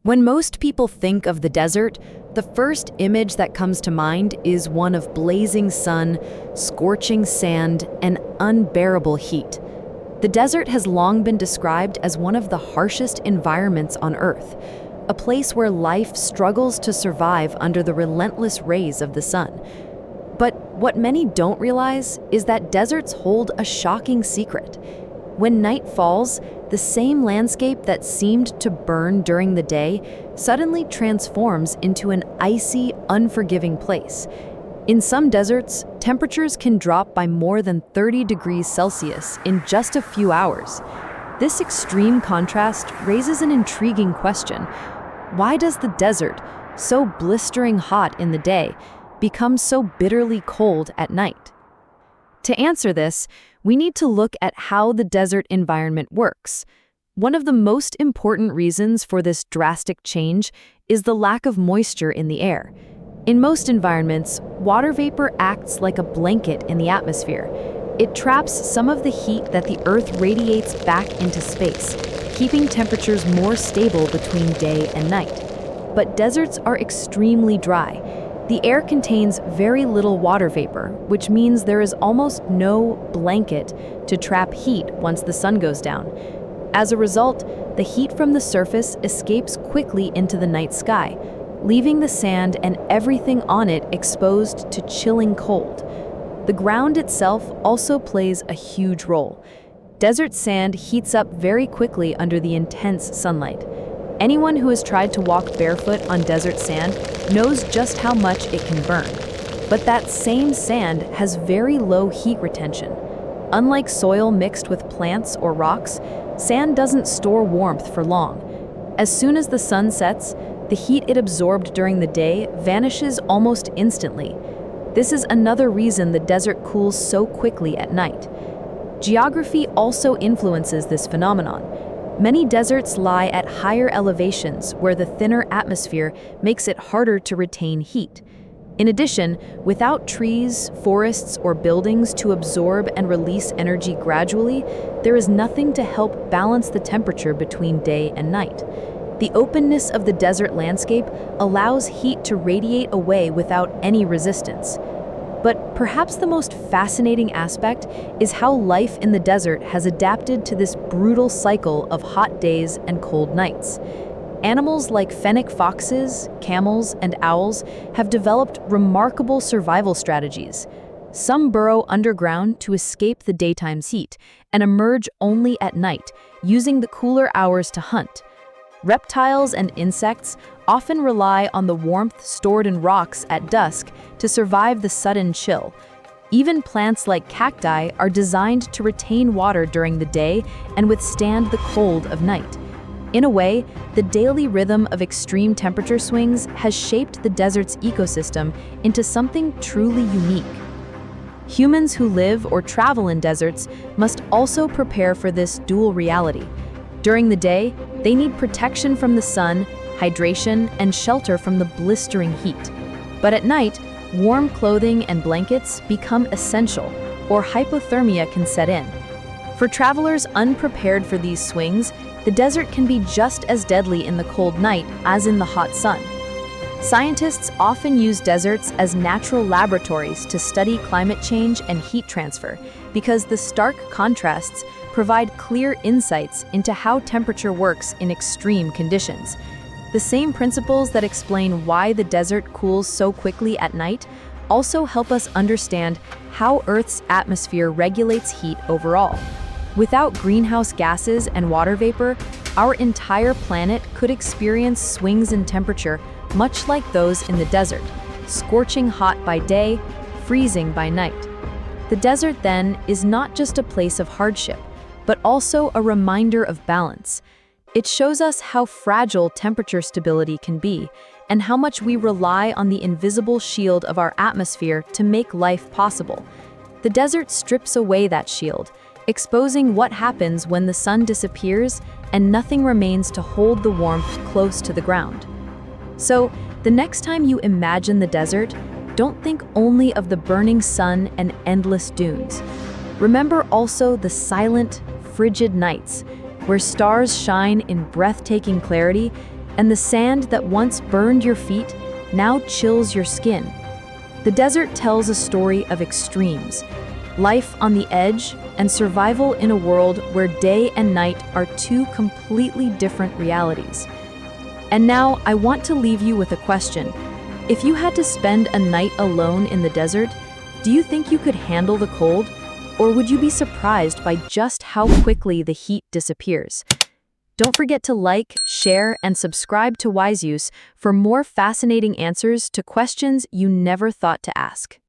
When most people think of the desert, the first image that comes to mind is one of blazing sun, scorching sand, and unbearable heat. The desert has long been described as one of the harshest environments on Earth, a place where life struggles to survive under the relentless rays of the sun. But what many don't realize is that deserts hold a shocking secret. When night falls, the same landscape that seemed to burn during the day suddenly transforms into an icy, unforgiving place. In some deserts, temperatures can drop by more than 30 degrees Celsius in just a few hours. This extreme contrast raises an intriguing question. Why does the desert, so blistering hot in the day, become so bitterly cold at night? To answer this, we need to look at how the desert environment works. One of the most important reasons for this drastic change is the lack of moisture in the air. In most environments, water vapor acts like a blanket in the atmosphere. It traps some of the heat that the Earth radiates back into space, keeping temperatures more stable between day and night. But deserts are extremely dry. The air contains very little water vapor, which means there is almost no blanket to trap heat once the sun goes down. As a result, the heat from the surface escapes quickly into the night sky, leaving the sand and everything on it exposed to chilling cold. The ground itself also plays a huge role. Desert sand heats up very quickly under the intense sunlight. Anyone who has tried to walk barefoot on desert sand knows just how much it can burn. But that same sand has very low heat retention. Unlike soil mixed with plants or rocks, sand doesn't store warmth for long. As soon as the sun sets, the heat it absorbed during the day vanishes almost instantly. This is another reason the desert cools so quickly at night. Geography also influences this phenomenon. Many deserts lie at higher elevations where the thinner atmosphere makes it harder to retain heat. In addition, without trees, forests, or buildings to absorb and release energy gradually, there is nothing to help balance the temperature between day and night. The openness of the desert landscape allows heat to radiate away without any resistance. But perhaps the most fascinating aspect is how life in the desert has adapted to this brutal cycle of hot days and cold nights. Animals like fennec foxes, camels, and owls have developed remarkable survival strategies. Some burrow underground to escape the daytime's heat and emerge only at night, using the cooler hours to hunt. Reptiles and insects often rely on the warmth stored in rocks at dusk to survive the sudden chill. Even plants like cacti are designed to retain water during the day and withstand the cold of night. In a way, the daily rhythm of extreme temperature swings has shaped the desert's ecosystem into something truly unique. Humans who live or travel in deserts must also prepare for this dual reality. During the day, they need protection from the sun, hydration, and shelter from the blistering heat. But at night, warm clothing and blankets become essential, or hypothermia can set in. For travelers unprepared for these swings, the desert can be just as deadly in the cold night as in the hot sun. Scientists often use deserts as natural laboratories to study climate change and heat transfer because the stark contrasts provide clear insights into how temperature works in extreme conditions. The same principles that explain why the desert cools so quickly at night also help us understand how Earth's atmosphere regulates heat overall. Without greenhouse gases and water vapor, our entire planet could experience swings in temperature much like those in the desert, scorching hot by day, freezing by night. The desert, then, is not just a place of hardship, but also a reminder of balance. It shows us how fragile temperature stability can be and how much we rely on the invisible shield of our atmosphere to make life possible. The desert strips away that shield, exposing what happens when the sun disappears and nothing remains to hold the warmth close to the ground. So, the next time you imagine the desert, don't think only of the burning sun and endless dunes. Remember also the silent, frigid nights, where stars shine in breathtaking clarity, and the sand that once burned your feet now chills your skin. The desert tells a story of extremes, life on the edge, and survival in a world where day and night are two completely different realities. And now I want to leave you with a question. If you had to spend a night alone in the desert, do you think you could handle the cold? Or would you be surprised by just how quickly the heat disappears? Don't forget to like, share, and subscribe to Wiseuse for more fascinating answers to questions you never thought to ask.